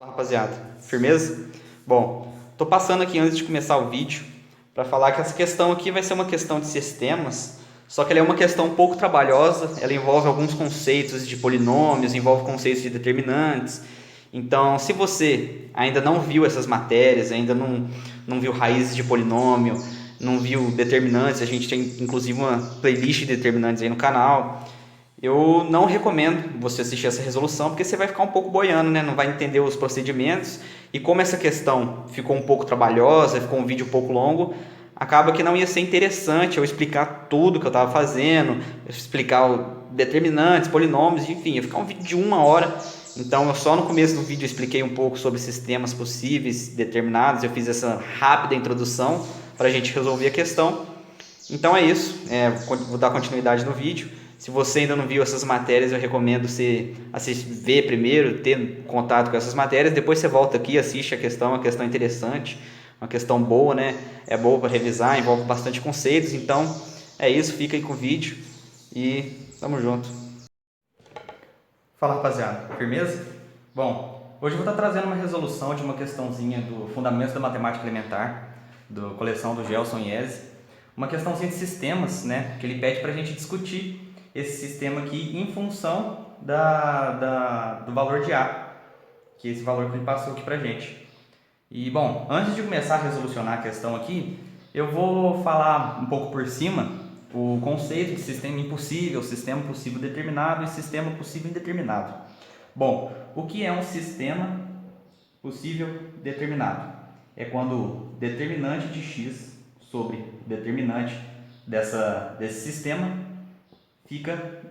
Fala, rapaziada, firmeza? Bom, tô passando aqui antes de começar o vídeo para falar que essa questão aqui vai ser uma questão de sistemas, só que ela é uma questão um pouco trabalhosa, ela envolve alguns conceitos de polinômios, envolve conceitos de determinantes. Então, se você ainda não viu essas matérias, ainda não viu raízes de polinômio, não viu determinantes, a gente tem inclusive uma playlist de determinantes aí no canal. Eu não recomendo você assistir essa resolução, porque você vai ficar um pouco boiando, né? Não vai entender os procedimentos. E como essa questão ficou um pouco trabalhosa, ficou um vídeo um pouco longo, acaba que não ia ser interessante eu explicar tudo que eu estava fazendo, explicar determinantes, polinômios, enfim, ia ficar um vídeo de 1 hora. Então, eu só no começo do vídeo expliquei um pouco sobre sistemas possíveis, determinados, eu fiz essa rápida introdução para a gente resolver a questão. Então é isso, vou dar continuidade no vídeo. Se você ainda não viu essas matérias, eu recomendo você ver primeiro, ter contato com essas matérias, depois você volta aqui, assiste a questão, uma questão interessante, uma questão boa, né? É boa para revisar, envolve bastante conceitos, então é isso, fica aí com o vídeo e tamo junto. Fala, rapaziada, firmeza? Bom, hoje eu vou estar trazendo uma resolução de uma questãozinha do Fundamentos da Matemática Elementar, da coleção do Gelson Iese, uma questãozinha de sistemas, né, que ele pede para a gente discutir esse sistema aqui em função do valor de A, que é esse valor que ele passou aqui para a gente. E, bom, antes de começar a resolucionar a questão aqui, eu vou falar um pouco por cima o conceito de sistema impossível, sistema possível determinado e sistema possível indeterminado. Bom, o que é um sistema possível determinado? É quando o determinante de x sobre determinante desse sistema fica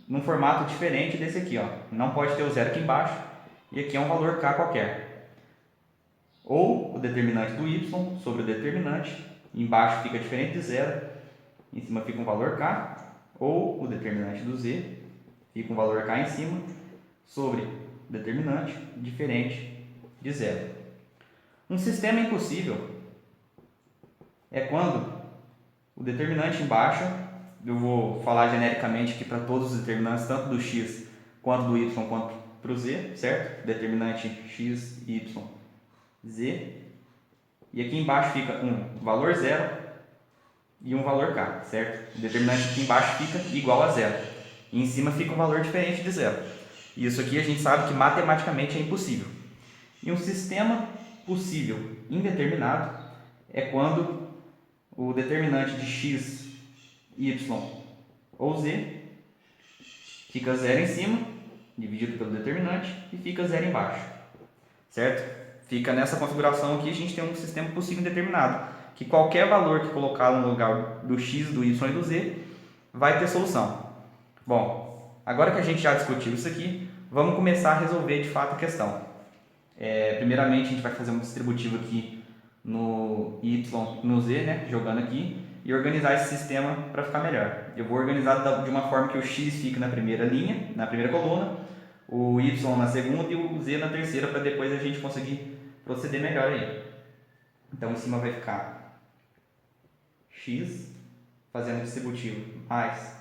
num formato diferente desse aqui, ó. Não pode ter o zero aqui embaixo e aqui é um valor k qualquer. Ou o determinante do y sobre o determinante, embaixo fica diferente de zero, em cima fica um valor k, ou o determinante do z, fica um valor k em cima, sobre o determinante diferente de zero. Um sistema impossível é quando o determinante embaixo, eu vou falar genericamente aqui para todos os determinantes, tanto do x quanto do y quanto para o z, certo? Determinante x, y, z. E aqui embaixo fica um valor zero e um valor k, certo? O determinante aqui embaixo fica igual a zero. E em cima fica um valor diferente de zero. E isso aqui a gente sabe que matematicamente é impossível. E um sistema possível indeterminado é quando o determinante de x, y ou z fica zero em cima, dividido pelo determinante, e fica zero embaixo, certo? Fica nessa configuração aqui, a gente tem um sistema possível indeterminado, que qualquer valor que colocar no lugar do x, do y e do z vai ter solução. Bom, agora que a gente já discutiu isso aqui, vamos começar a resolver de fato a questão. Primeiramente, a gente vai fazer um distributivo aqui no y, no z, né, jogando aqui, e organizar esse sistema para ficar melhor. Eu vou organizar de uma forma que o x fique na primeira linha, na primeira coluna, o y na segunda e o z na terceira, para depois a gente conseguir proceder melhor aí. Então, em cima vai ficar x, fazendo distributivo, mais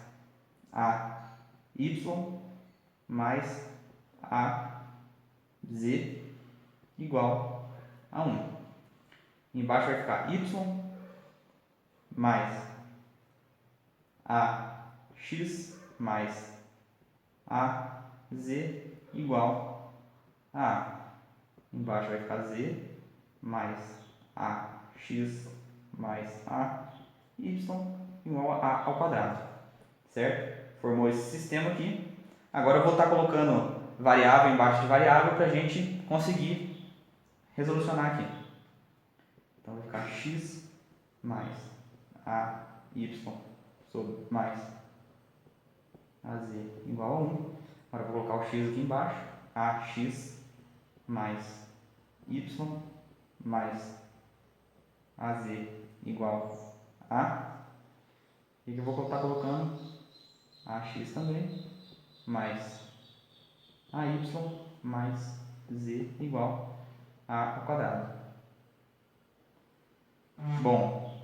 a y, mais a z, igual a 1. Embaixo vai ficar y mais a x mais a z igual a A. Embaixo vai ficar z mais a x mais a y igual a A ao quadrado. Certo? Formou esse sistema aqui. Agora eu vou estar colocando variável embaixo de variável para a gente conseguir resolucionar aqui. Então vai ficar x mais a y sobre mais a z igual a 1. Agora eu vou colocar o x aqui embaixo. Ax mais y mais az igual a. E aqui eu vou estar colocando ax também mais ay mais z igual a ao quadrado. Bom,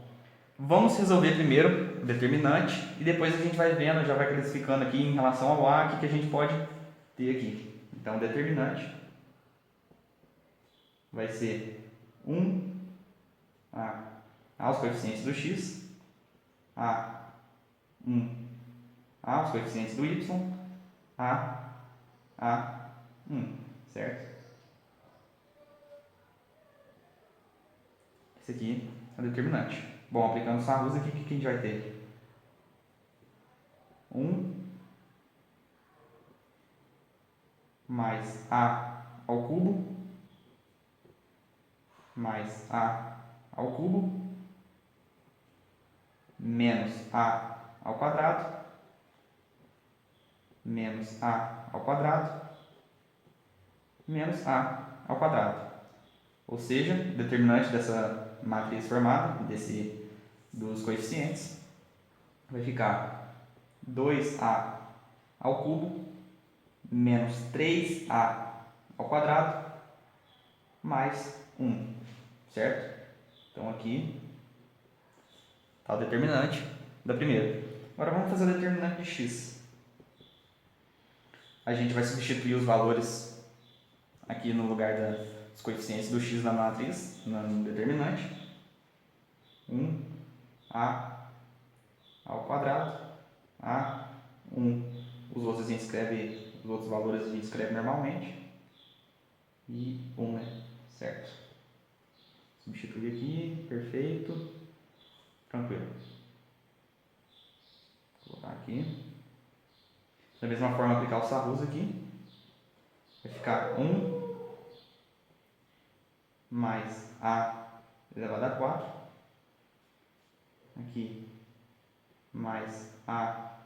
vamos resolver primeiro o determinante e depois a gente vai vendo, já vai classificando aqui em relação ao a, que a gente pode ter aqui. Então, determinante vai ser 1 a os coeficientes do x, a 1 a os coeficientes do y, a 1, certo? Esse aqui é o determinante. Bom, aplicando Sarrus aqui, o que a gente vai ter? 1 mais a ao cubo mais a ao cubo menos a ao quadrado menos a ao quadrado menos a ao quadrado. Ou seja, o determinante dessa matriz formada, dos coeficientes, vai ficar 2a ao cubo menos 3a ao quadrado mais 1, certo? Então aqui está o determinante da primeira. Agora vamos fazer o determinante de x. A gente vai substituir os valores aqui no lugar dos coeficientes do x na matriz, no determinante. 1a ao quadrado, a 1. Os outros a gente escreve, os outros valores a gente escreve normalmente. E 1, né? Certo. Substituir aqui, perfeito. Tranquilo. Vou colocar aqui. Da mesma forma, aplicar o Sarrus aqui. Vai ficar 1 mais a elevado a 4. Aqui, mais a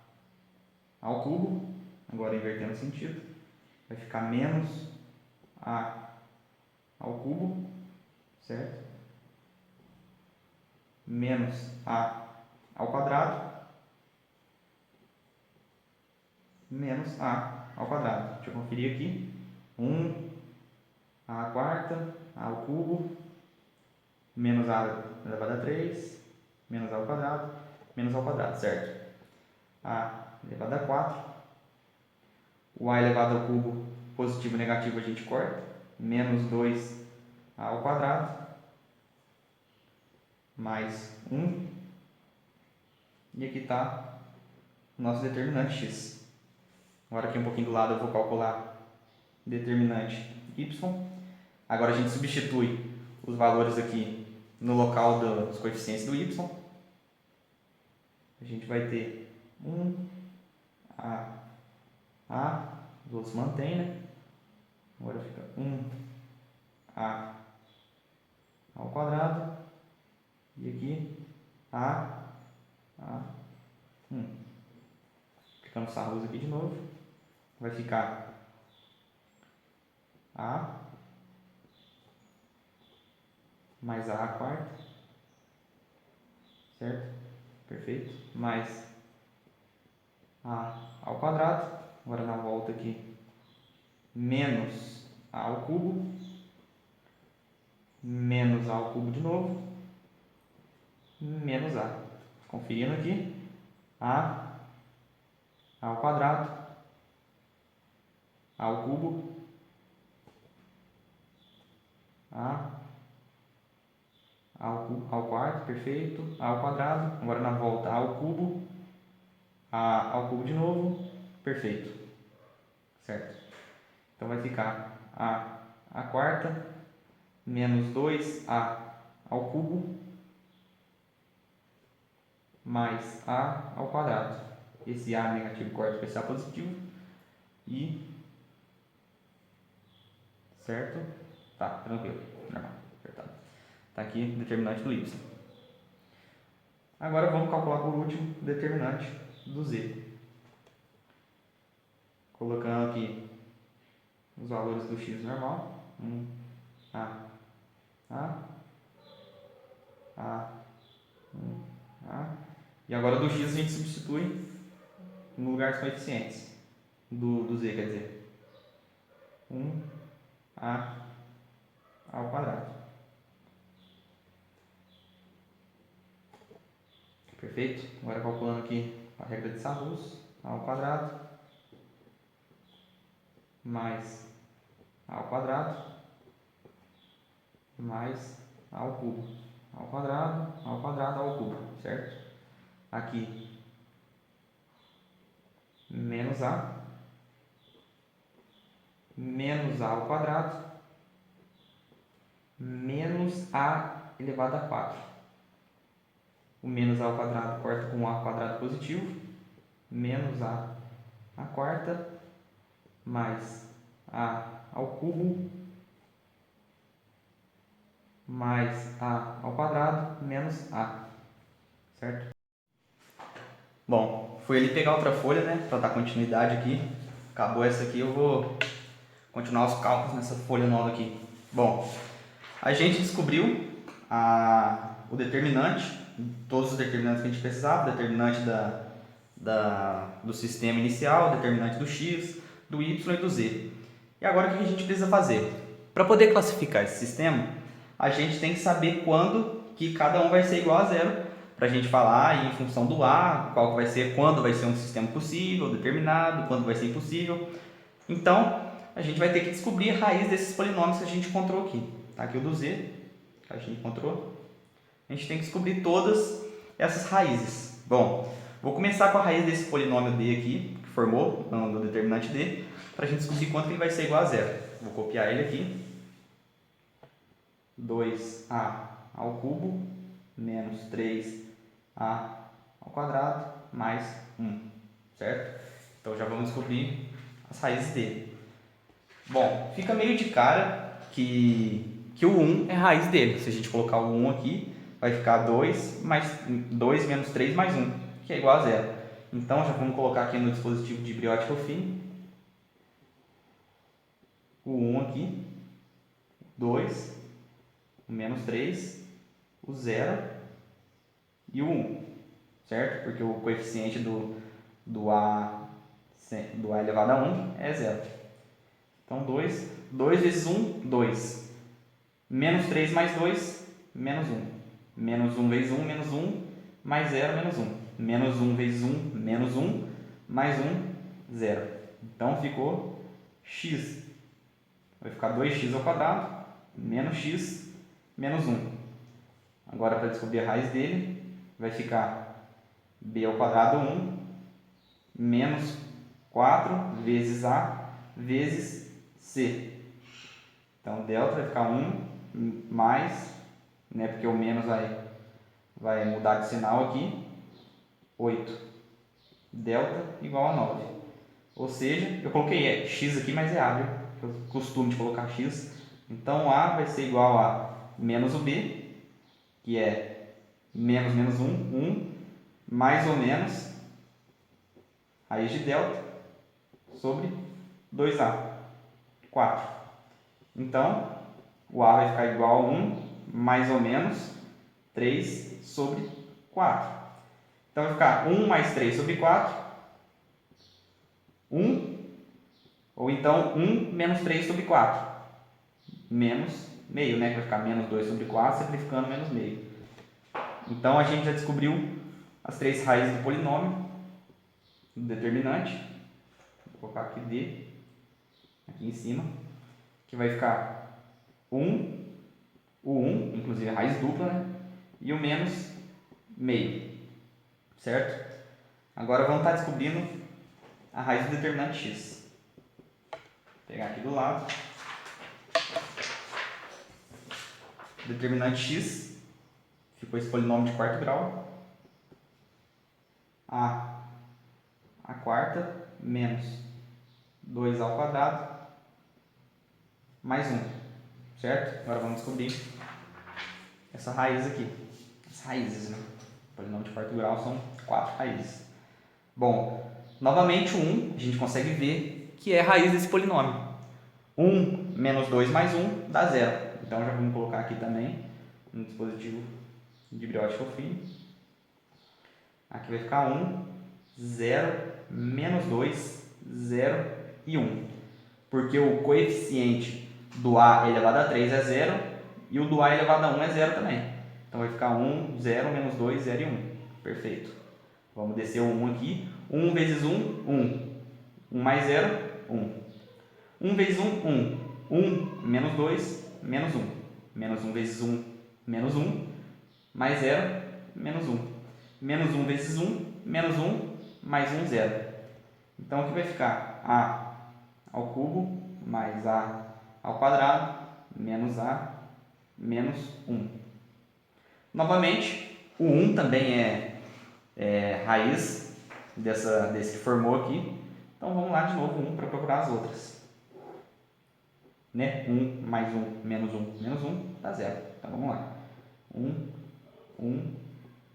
ao cubo. Agora invertendo o sentido. Vai ficar menos a ao cubo, certo? Menos a ao quadrado menos a ao quadrado. Deixa eu conferir aqui. 1 a quarta, a ao cubo, menos a elevado a 3, menos a ao quadrado, menos a ao quadrado, certo? A elevado a 4. O a elevado ao cubo, positivo e negativo, a gente corta. Menos 2a ao quadrado, mais 1. E aqui está o nosso determinante x. Agora aqui um pouquinho do lado eu vou calcular o determinante y. Agora a gente substitui os valores aqui no local dos coeficientes do y. A gente vai ter 1 a, os outros mantém, né? Agora fica 1a ao quadrado e aqui a 1. Aplicando Sarrus aqui de novo, vai ficar a mais a quarta, certo? Perfeito. Mais a ao quadrado, agora na volta aqui, menos a ao cubo, menos a ao cubo de novo, menos a. Conferindo aqui, a ao quadrado, a ao cubo, a ao quarto, perfeito, a ao quadrado, agora na volta a ao cubo, a ao cubo de novo, perfeito, certo? Então vai ficar a quarta menos 2a ao cubo mais a ao quadrado. Esse a negativo corta com esse a positivo e certo? Tá, tranquilo, normal, apertado. Tá aqui o determinante do y. Agora vamos calcular por último o determinante do z. Colocando aqui os valores do x normal. 1a, 1a. E agora do x a gente substitui no lugar dos coeficientes. Do z, quer dizer. 1a ao quadrado. Perfeito? Agora calculando aqui a regra de Sarrus, a ao quadrado mais a ao quadrado mais A ao cubo. A ao quadrado, A ao cubo, certo? Aqui, menos A ao quadrado, menos A elevado a 4. O menos A ao quadrado corta com A ao quadrado positivo, menos A à quarta, mais A ao cubo, mais A ao quadrado, menos A, certo? Bom, fui ali pegar outra folha, né, para dar continuidade aqui. Acabou essa aqui, eu vou continuar os cálculos nessa folha nova aqui. Bom, a gente descobriu o determinante, todos os determinantes que a gente precisava, o determinante do sistema inicial, o determinante do x, do y e do z. E agora o que a gente precisa fazer? Para poder classificar esse sistema, a gente tem que saber quando que cada um vai ser igual a zero, para a gente falar em função do A, qual que vai ser, quando vai ser um sistema possível, determinado, quando vai ser impossível. Então, a gente vai ter que descobrir a raiz desses polinômios que a gente encontrou aqui. Tá aqui o do z, que a gente encontrou. A gente tem que descobrir todas essas raízes. Bom, vou começar com a raiz desse polinômio d aqui, que formou no determinante d, para a gente descobrir quanto ele vai ser igual a zero. Vou copiar ele aqui. 2a ao cubo menos 3a ao quadrado mais 1, certo? Então já vamos descobrir as raízes dele. Bom, fica meio de cara que o 1 é a raiz dele. Se a gente colocar o 1 aqui, vai ficar 2 menos 3 mais 1, que é igual a zero. Então já vamos colocar aqui no dispositivo de Briótica fim o 1 aqui, 2, o menos 3, o 0 e o 1, certo? Porque o coeficiente do A elevado a 1 é 0. Então 2 vezes 1, 2. Menos 3 mais 2, menos 1. Menos 1 vezes 1, menos 1, mais 0, menos 1. Menos 1 vezes 1, menos 1, mais 1, 0. Então ficou x. Vai ficar 2x ao quadrado, menos x, menos 1. Agora, para descobrir a raiz dele, vai ficar b ao quadrado 1, menos 4 vezes a vezes c. Então, delta vai ficar 1 mais, né, porque o menos vai mudar de sinal aqui, 8. Delta igual a 9. Ou seja, eu coloquei x aqui, mas é a, viu? Eu costumo de colocar x. Então, a vai ser igual a menos o b, que é menos menos 1, mais ou menos raiz de delta sobre 2a, 4. Então, o a vai ficar igual a 1 mais ou menos 3 sobre 4. Então, vai ficar 1 mais 3 sobre 4, 1, ou então 1 menos 3 sobre 4, menos meio, né? Que vai ficar menos 2 sobre 4, simplificando menos meio. Então, a gente já descobriu as três raízes do polinômio, do determinante. Vou colocar aqui D, aqui em cima, que vai ficar 1, o 1, inclusive a raiz dupla, né? E o menos meio, certo? Agora vamos estar descobrindo a raiz do determinante x. Vou pegar aqui do lado. Determinante x ficou esse polinômio de quarto grau. A quarta menos 2a ao quadrado mais 1, certo? Agora vamos descobrir essa raiz aqui. As raízes, né? O polinômio de quarto grau são 4 raízes. Bom, novamente o 1 a gente consegue ver que é a raiz desse polinômio. 1 menos 2 mais 1 dá 0. Então já vamos colocar aqui também no dispositivo de Briótica fim. Aqui vai ficar 1, 0, menos 2, 0 e 1. Porque o coeficiente do A elevado a 3 é 0 e o do A elevado a 1 é 0 também. Então vai ficar 1, 0, menos 2, 0 e 1. Perfeito. Vamos descer o 1 aqui. 1 vezes 1, 1. 1 mais 0, 1. 1 vezes 1, 1. 1 menos 2, menos 1. Menos 1 vezes 1, menos 1. Mais 0, menos 1. Menos 1 vezes 1, menos 1, mais 1, 0. Então, aqui vai ficar a ao cubo mais a ao quadrado menos a menos 1. Novamente, o 1 também é raiz desse que formou aqui. Então, vamos lá de novo 1 para procurar as outras. Né? 1 mais 1 menos 1 menos 1 dá 0. Então, vamos lá. 1, 1,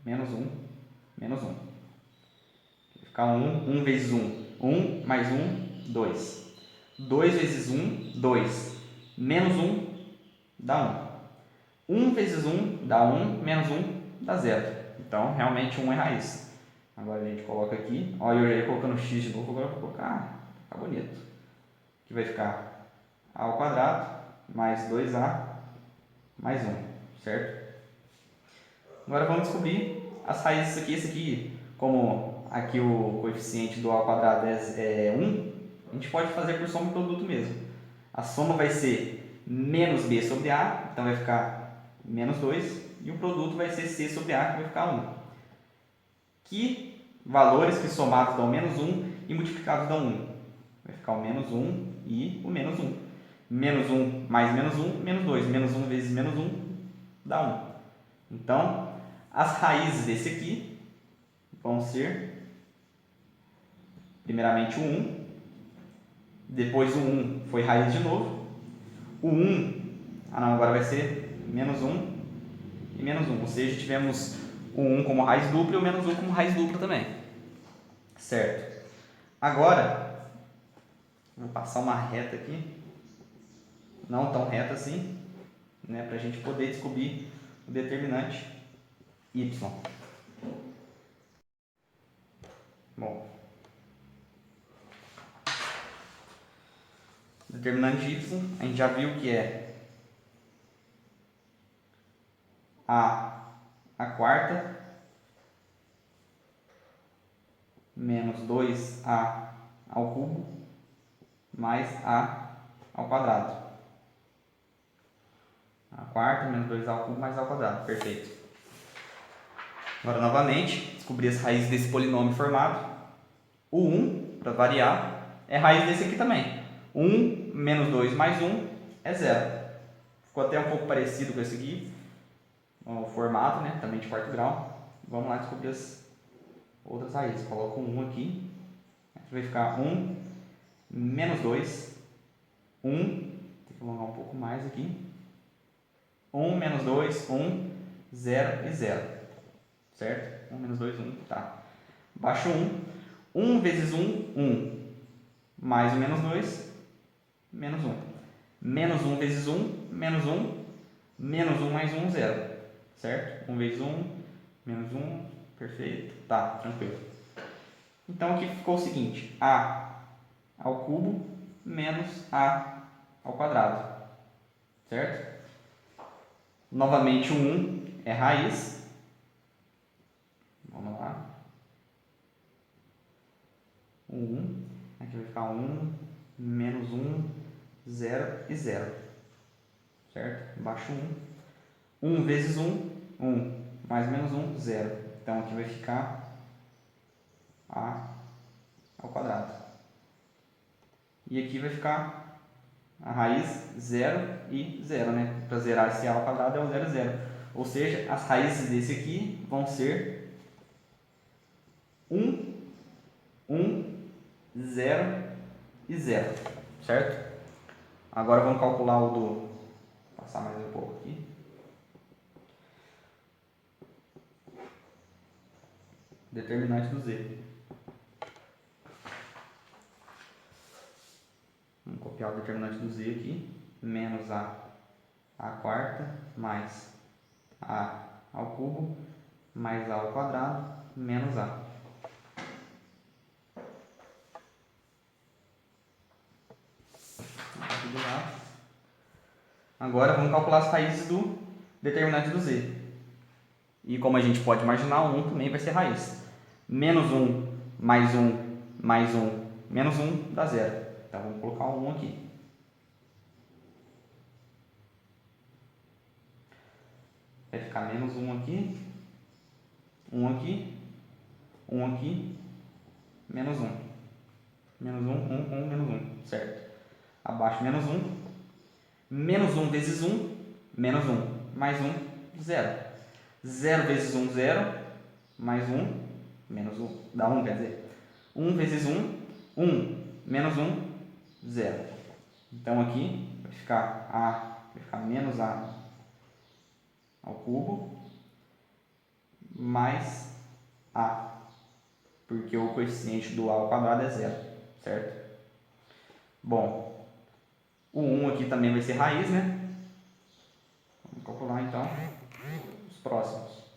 menos 1, menos 1. Vai ficar 1 vezes 1, 1 mais 1, 2. 2 vezes 1, 2. Menos 1 dá 1. 1 vezes 1 dá 1, menos 1 dá 0. Então, realmente 1 é raiz. Agora a gente coloca aqui. Olha, eu já ia colocando x de novo, agora eu vou colocar. Fica bonito. Aqui vai ficar a ao quadrado mais 2a mais 1, certo? Agora vamos descobrir as raízes aqui. Esse aqui, como aqui o coeficiente do a ao quadrado é 1, a gente pode fazer por soma e produto mesmo. A soma vai ser menos b sobre a, então vai ficar menos 2, e o produto vai ser c sobre a, que vai ficar 1. Que valores que somados dão menos 1 e multiplicados dão 1? Vai ficar o menos 1 e o menos 1. Menos 1 mais menos 1, menos 2. Menos 1 vezes menos 1 dá 1. Então, as raízes desse aqui vão ser, primeiramente, o 1. Depois o 1 foi raiz de novo. O 1, agora vai ser menos 1 e menos 1. Ou seja, tivemos o 1 como raiz dupla e o menos 1 como raiz dupla também. Certo? Agora, vou passar uma reta aqui. Não tão reta assim, né, para a gente poder descobrir o determinante y. Bom, o determinante de y, a gente já viu que é a quarta menos 2a ao cubo mais a ao quadrado. A quarta menos 2a ao cubo mais a ao quadrado. Perfeito. Agora, novamente, descobrir as raízes desse polinômio formado. O 1, para variar, é raiz desse aqui também. 1 menos 2 mais 1 é 0. Ficou até um pouco parecido com esse aqui, o formato, né? Também de quarto grau. Vamos lá descobrir as outras raízes. Coloco 1 aqui. Vai ficar 1 menos 2. 1, tem que alongar um pouco mais aqui. 1 menos 2, 1, 0 e 0. Certo? 1 menos 2, 1. Tá. Baixo 1. 1 vezes 1, 1. Mais o menos 2, menos 1. Menos 1 vezes 1, menos 1. Menos 1 mais 1, 0. Certo? 1 vezes 1, menos 1. Perfeito. Tá, tranquilo. Então, aqui ficou o seguinte. A ao cubo menos a ao quadrado. Certo? Novamente, o 1 é raiz. Vamos lá. O 1. Aqui vai ficar 1, menos 1, 0 e 0. Certo? Embaixo 1. 1 vezes 1, 1. Mais menos 1, 0. Então, aqui vai ficar a ao quadrado. E aqui vai ficar a raiz 0 e 0, né? Para zerar esse a ao quadrado é o 0 e 0. Ou seja, as raízes desse aqui vão ser 1, 1, 0 e 0. Certo? Agora vamos calcular o do... Vou passar mais um pouco aqui. Determinante do z. Vamos copiar o determinante do z aqui. Menos a quarta mais a ao cubo mais a ao quadrado menos a. Aqui do lado. Agora vamos calcular as raízes do determinante do z. E como a gente pode imaginar, o 1 também vai ser raiz. Menos 1 mais 1 mais 1 menos 1 dá 0. Então vamos colocar o 1 aqui. ficar menos 1 aqui, 1 aqui, 1 aqui, menos 1. Menos 1, 1, 1, menos 1, certo? Abaixo menos 1, menos 1 vezes 1, menos 1, mais 1, 0. 0 vezes 1, 0, mais 1, menos 1, dá 1, quer dizer. 1 vezes 1, 1, menos 1, 0. Então aqui vai ficar menos A ao cubo, mais A, porque o coeficiente do A ao quadrado é 0, certo? Bom, o 1 aqui também vai ser raiz, né? Vamos calcular então os próximos.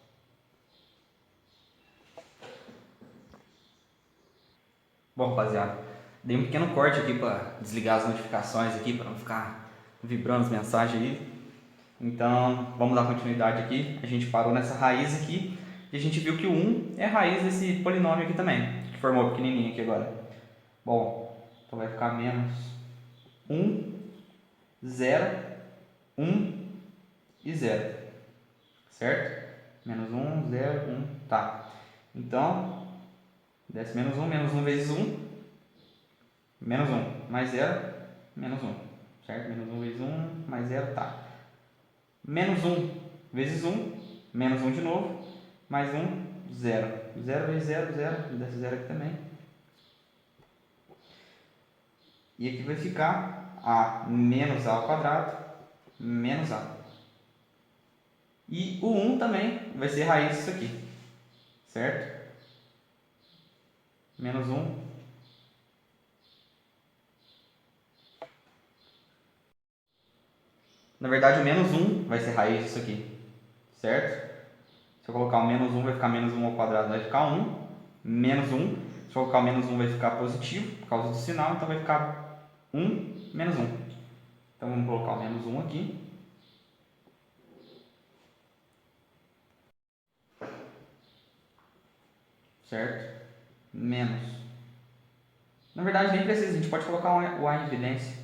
Bom, rapaziada, dei um pequeno corte aqui para desligar as notificações aqui, para não ficar vibrando as mensagens aí. Então, vamos dar continuidade aqui. A gente parou nessa raiz aqui e a gente viu que o 1 é a raiz desse polinômio aqui também, que formou pequenininho aqui agora. Bom, então vai ficar menos 1, 0, 1 e 0, certo? Menos 1, 0, 1, tá. Então, desce menos 1 vezes 1, menos 1, mais 0, menos 1, certo? Menos 1 vezes 1, mais 0, tá. Menos 1 vezes 1, menos 1 de novo, mais 1, 0. 0 vezes 0, 0, desce 0 aqui também. E aqui vai ficar A menos A ao quadrado, menos A. E o 1 também vai ser raiz disso aqui, certo? Menos 1. Na verdade, o menos 1 vai ser raiz disso aqui, certo? Se eu colocar o menos 1, vai ficar menos 1 ao quadrado, vai ficar 1. Menos 1. Se eu colocar o menos 1, vai ficar positivo, por causa do sinal, então vai ficar 1 menos 1. Então, vamos colocar o menos 1 aqui. Certo? Menos. Na verdade, nem precisa, a gente pode colocar o A em evidência.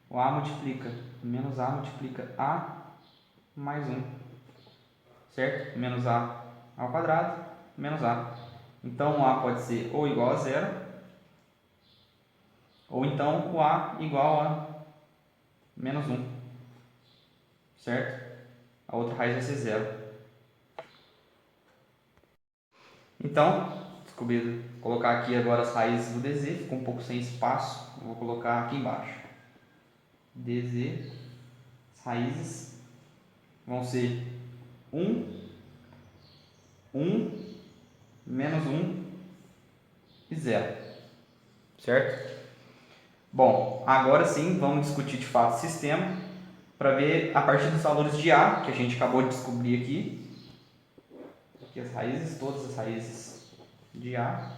O A multiplica, menos A multiplica A mais 1. Certo? Menos A ao quadrado, menos A. Então, o A pode ser ou igual a 0, ou então o A igual a menos 1. Certo? A outra raiz vai ser 0. Então, descobri colocar aqui agora as raízes do DZ, ficou um pouco sem espaço, vou colocar aqui embaixo. DZ, as raízes vão ser 1, 1, menos 1 e 0, certo? Bom, agora sim vamos discutir de fato o sistema para ver a partir dos valores de A, que a gente acabou de descobrir aqui as raízes, todas as raízes de A,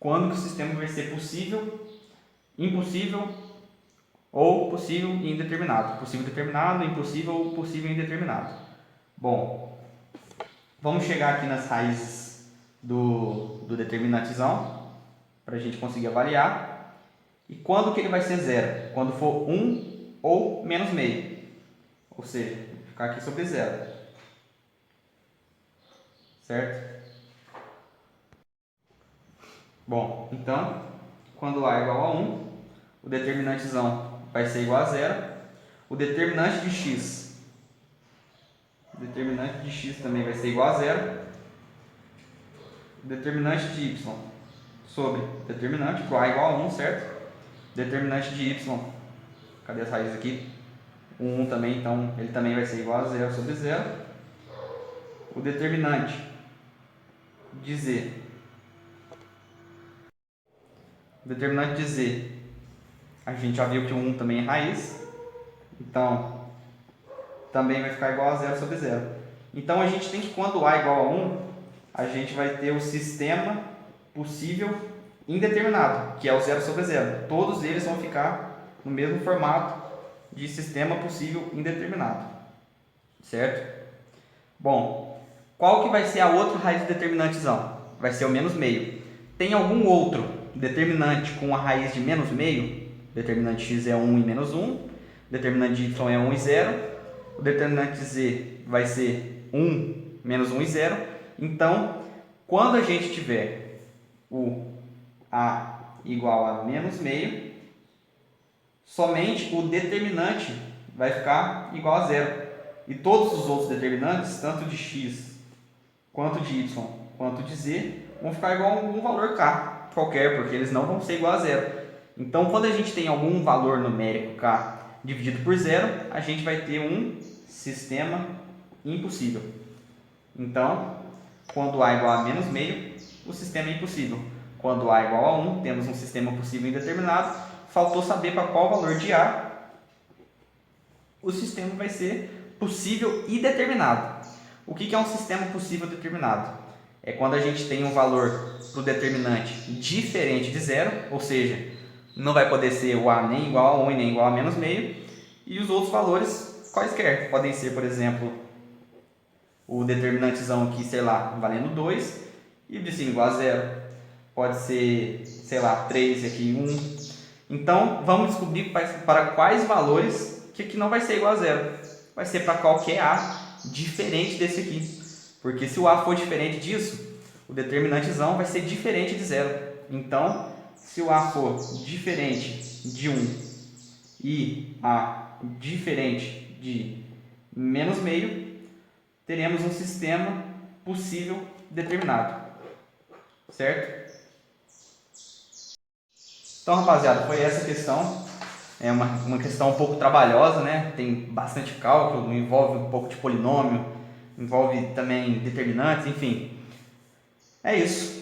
quando que o sistema vai ser possível, impossível ou possível e indeterminado. Possível determinado, impossível ou possível e indeterminado. Bom, vamos chegar aqui nas raízes do determinantezão para a gente conseguir avaliar. E quando que ele vai ser zero? Quando for 1 ou menos meio. Ou seja, vou ficar aqui sobre zero. Certo? Bom, então, quando A é igual a 1, o determinantezão vai ser igual a zero. O determinante de x também vai ser igual a zero. O determinante de y sobre determinante, para A é igual a 1, certo? Determinante de y, cadê as raízes aqui? O 1 também, então ele também vai ser igual a 0 sobre 0. O determinante de z. O determinante de z, a gente já viu que o 1 também é raiz, então também vai ficar igual a 0 sobre 0. Então a gente tem que, quando A é igual a 1, a gente vai ter o sistema possível indeterminado, que é o 0 sobre 0. Todos eles vão ficar no mesmo formato de sistema possível indeterminado, certo? Bom, qual que vai ser a outra raiz do determinantezão? Vai ser o menos meio. Tem algum outro determinante com a raiz de menos meio? Determinante x é 1 e menos 1. O determinante de y é 1 e 0. O determinante de z vai ser 1, menos 1 e 0. Então, quando a gente tiver o a igual a menos meio, somente o determinante vai ficar igual a zero. E todos os outros determinantes, tanto de x, quanto de y, quanto de z, vão ficar igual a algum valor k qualquer, porque eles não vão ser igual a zero. Então, quando a gente tem algum valor numérico k dividido por zero, a gente vai ter um sistema impossível. Então, quando a igual a menos meio, o sistema é impossível. Quando a igual a 1, temos um sistema possível indeterminado. Faltou saber para qual valor de a o sistema vai ser possível e determinado. O que é um sistema possível determinado? É quando a gente tem um valor para o determinante diferente de zero, ou seja, não vai poder ser o a nem igual a 1 e nem igual a menos meio, e os outros valores quaisquer. Podem ser, por exemplo, o determinantezão aqui, sei lá, valendo 2 e de cima igual a zero. Pode ser, sei lá, 3 aqui, 1. Então, vamos descobrir para quais valores que aqui não vai ser igual a zero. Vai ser para qualquer a diferente desse aqui. Porque se o a for diferente disso, o determinantezão vai ser diferente de zero. Então, se o a for diferente de 1 e a diferente de menos meio, teremos um sistema possível determinado. Certo? Então, rapaziada, foi essa questão. É uma questão um pouco trabalhosa, né? Tem bastante cálculo, envolve um pouco de polinômio, envolve também determinantes, enfim. É isso.